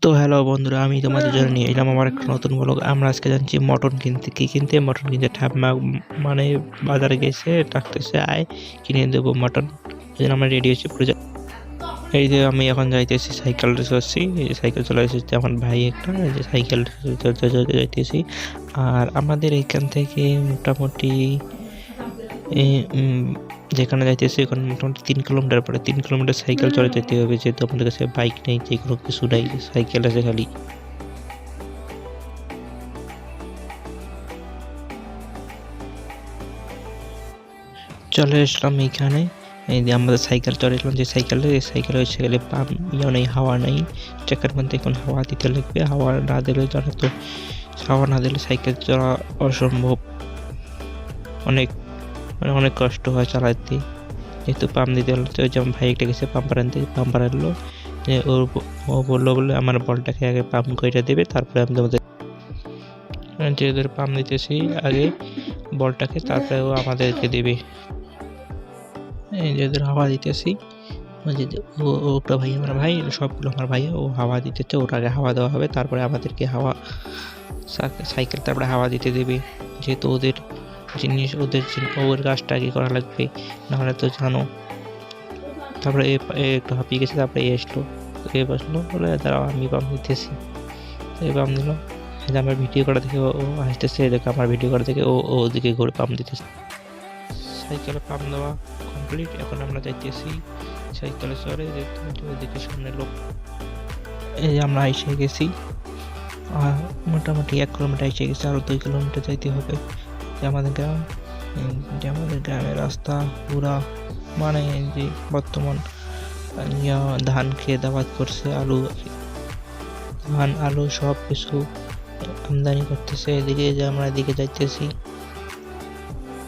তো হ্যালো বন্ধুরা, আমি তোমাদের জন্য নিয়ে এলাম আমার একটা নতুন ব্লগ। আমরা আজকে যাচ্ছি মটন কিনতে। কি কিনতে? মটন কিনতে। ঠাম্মা মানে বাজারে গেছে, ডাকতেছে আয় কিনে দেবো মটন। এই জন্য আমরা রেডি হচ্ছি পুরো। এই যে আমি এখন যাইতেছি, সাইকেল চড়ছি। এই যে সাইকেল চলে এসেছে আমার ভাই একটা, এই যে সাইকেল যাইতেছি। আর আমাদের এখান থেকে মোটামুটি যেখানে যাইতেছি ওখানে মোটামুটি 3 কিলোমিটার পরে, 3 কিলোমিটার সাইকেল চলে যেতে হবে, যেহেতু আমাদের কাছে বাইক নেই, যে কোনো কিছু নাই, সাইকেল আছে খালি। চলে আসলাম এইখানে। এই যে আমাদের সাইকেল চলে এলাম, যে সাইকেলে হচ্ছে গেলে পাম্প নেই, হাওয়া নেই। চাকার মধ্যে এখন হাওয়া দিতে লাগবে। হাওয়া না দিলে জানো তো, হাওয়া না দিলে সাইকেল চলা অসম্ভব। অনেক অনেক কষ্ট হয় চালাতে, যেহেতু পাম্প দিতে হলো। তো যেমন ভাই একটা গেছে পাম্পার আনতে, পাম্পার আনলো। যে ও বললো আমার বলটাকে আগে পাম্প করে দেবে, তারপরে আমি তোমাদের যেদের পাম্প দিতেছি আগে বলটাকে, তারপরে ও আমাদেরকে দেবে। যেদের হাওয়া দিতেছি ওটা ভাই, আমার ভাই, সবগুলো আমার ভাই। ও হাওয়া দিতেছে, ওর আগে হাওয়া দেওয়া হবে, তারপরে আমাদেরকে হাওয়া সাইকেল তারপরে হাওয়া দিতে দেবে। যেহেতু ওদের জিনিস, ওর কাজটা আগে করা লাগবে, নাহলে তো জানো। তারপরে একটু হাঁপিয়ে গেছে, তারপরে আসলো, বসলো, বলে দাঁড়াও আমি পাম্প দিতেছি। পাম্প দিল। আমার ভিডিও করা দেখে ও হাসতেছে, দেখে আমার ভিডিও করা দেখে ও ওদিকে ঘুরে পাম্প দিতেছে। সাইকেলে পাম্প দেওয়া কমপ্লিট। এখন আমরা যাইতেছি সাইকেলে চড়ে, ওদিকে সামনে লোক। এই যে আমরা এসে গেছি, আর মোটামুটি 1 কিলোমিটার এসে গেছি, আরও 2 কিলোমিটার যাইতে হবে। যে আমাদের গ্রাম, যে আমাদের গ্রামের রাস্তা পুরা মানে যে বর্তমান ধান খেয়ে আবাদ করছে, ধান আলু সব কিছু আমদানি করতেছে। এদিকে যে আমরা এদিকে যাইতেছি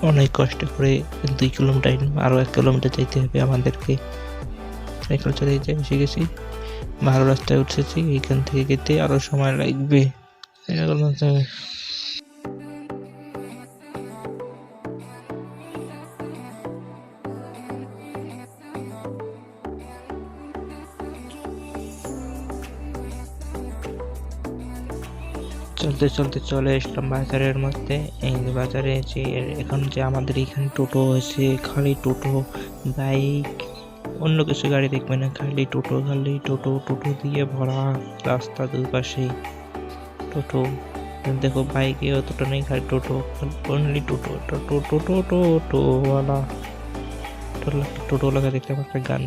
অনেক কষ্ট করে 2 কিলোমিটার, আরও 1 কিলোমিটার যাইতে হবে আমাদেরকে। সাইকেল চলে এসে গেছি, ভালো রাস্তায় উঠেছি। এখান থেকে যেতে আরও সময় লাগবে। চলতে চলতে চলে আসলাম বাজারের মধ্যে। এই বাজারে যে এখন যে আমাদের এখানে টোটো আছে, খালি টোটো, বাইক, অন্য কিছু গাড়ি দেখবে না, খালি টোটো টোটো দিয়ে ভরা রাস্তা, দুই পাশে টোটো। দেখো বাইকে অতটা নেই, খালি টোটো, অনলি টোটো টোটো টোটো টোটোওয়ালা। টোটোওয়ালাকে দেখতে আমার একটা গান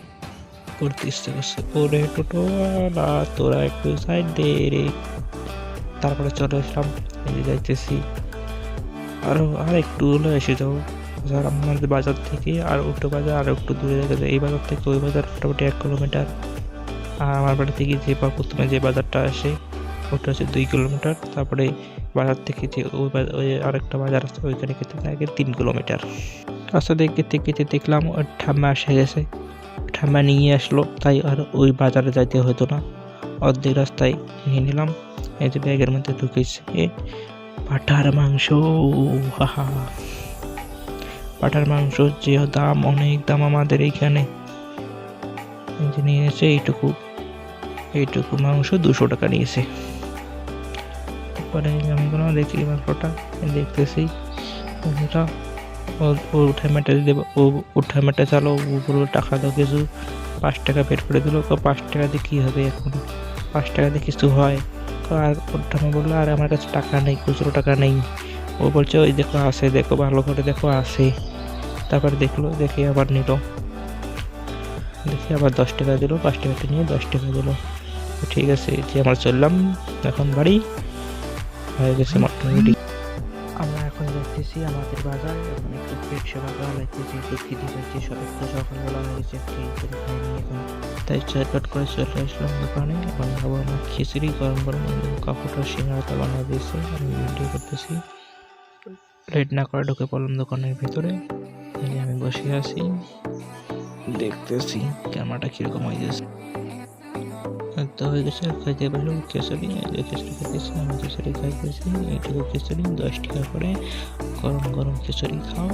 করতে ইচ্ছে করছে, ওরে টোটোওয়ালা তোরা একটু সাইড দে রে। তারপরে চলে আসলাম, এই যে যাইতেছি আর একটু হলে এসে যাবো। আমাদের বাজার থেকে আর একটু বাজার আর একটু দূরে গেছে। এই বাজার থেকে ওই বাজার মোটামুটি 1 কিলোমিটার। আর আমার বাড়ি থেকে যে প্রথমে যে বাজারটা আসে ওটা হচ্ছে 2 কিলোমিটার। তারপরে বাজার থেকে যে ওই আরেকটা বাজার আছে, ওইখানে খেতে থাকে 3 কিলোমিটার। রাস্তা দেখতে দেখলাম ওর ঠাম্মা এসে গেছে, ঠাম্মা নিয়ে আসলো, তাই আর ওই বাজারে যাইতে হতো না, অর্ধেক রাস্তায় নিয়ে নিলাম। এই যে ব্যাগের মধ্যে ঢুকেছে পাঠার মাংস। হাহা, পাঠার মাংস যে দাম, অনেক দাম আমাদের এইখানে। এই যে নিয়ে এসে এইটুকু মাংস 200 টাকা নিয়েছে। তারপরে আমি দেখি মাংসটা দেখতেছি, ও উঠায় মেটে দেবো, ও উঠায় মেটে চালো, উপরে টাকা দাও কিছু, 5 টাকা বের করে দিল। 5 টাকা দিয়ে কী হবে এখন? 5 টাকা দিয়ে কিছু হয়? আর ওর ঠাম্মা বললো আর আমার কাছে টাকা নেই, খুচরো টাকা নেই। ও বলছে ওই দেখো আছে, দেখো ভালো করে দেখো আছে। তারপর দেখে আবার নিল, দেখে আবার 10 টাকা দিল, 5 টাকাটা নিয়ে 10 টাকা দিল। ঠিক আছে, যে আমরা চললাম এখন বাড়ি, হয়ে গেছে মোটামুটি। আমরা এখন যাচ্তেছি আমাদের বাজার, এখন একটু পেট সেবা করা লাগতেছে, একটু খিদে পাচ্ছি, সকালবেলা হয়ে গেছে, খাইনি এখন, তাই চটপট করে চলে আসলাম দোকানে। এখন খাবো আমার খিচুড়ি, গরম গরম কাপড়টা সিঙ্গাড়াটা বানিয়ে দিয়েছে, আমি ভিডিও করতেছি। লেট না করে ঢুকে পড়লাম দোকানের ভিতরে। আমি বসে আছি, দেখতেছি ক্যামেরাটা কিরকম হয়ে গেছে। তো হয়ে গেছে, খাইতে পারলাম খিচুড়ি খাইতেছি, আমি খিচুড়ি খাইতেছি। এইটুকু খিচুড়ি 10 টাকা করে, গরম গরম খিচুড়ি খাও,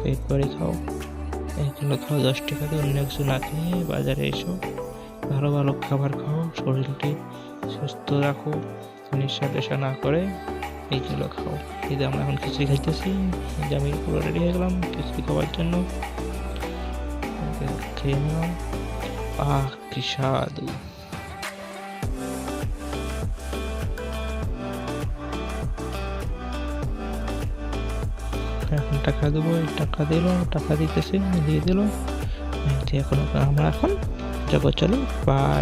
পেট ভরে খাও। এগুলো খাও 10 টাকা দিয়ে, অন্য কিছু না খেয়ে বাজারে এসো, ভালো ভালো খাবার খাও, শরীরকে সুস্থ রাখো, নেশা টেশা না করে এইগুলো খাও। এই যে আমরা এখন খিচুড়ি খাইতেছি, এই যে আমি পুরো রেডি হয়ে গেলাম খিচুড়ি খাওয়ার জন্য। খেয়ে নিলাম, কি স্বাদ! এখন টাকা দেবো, টাকা দিল, টাকা দিতেছে, দিয়ে দিল। এখন আমরা এখন যাবো, চলো বাই।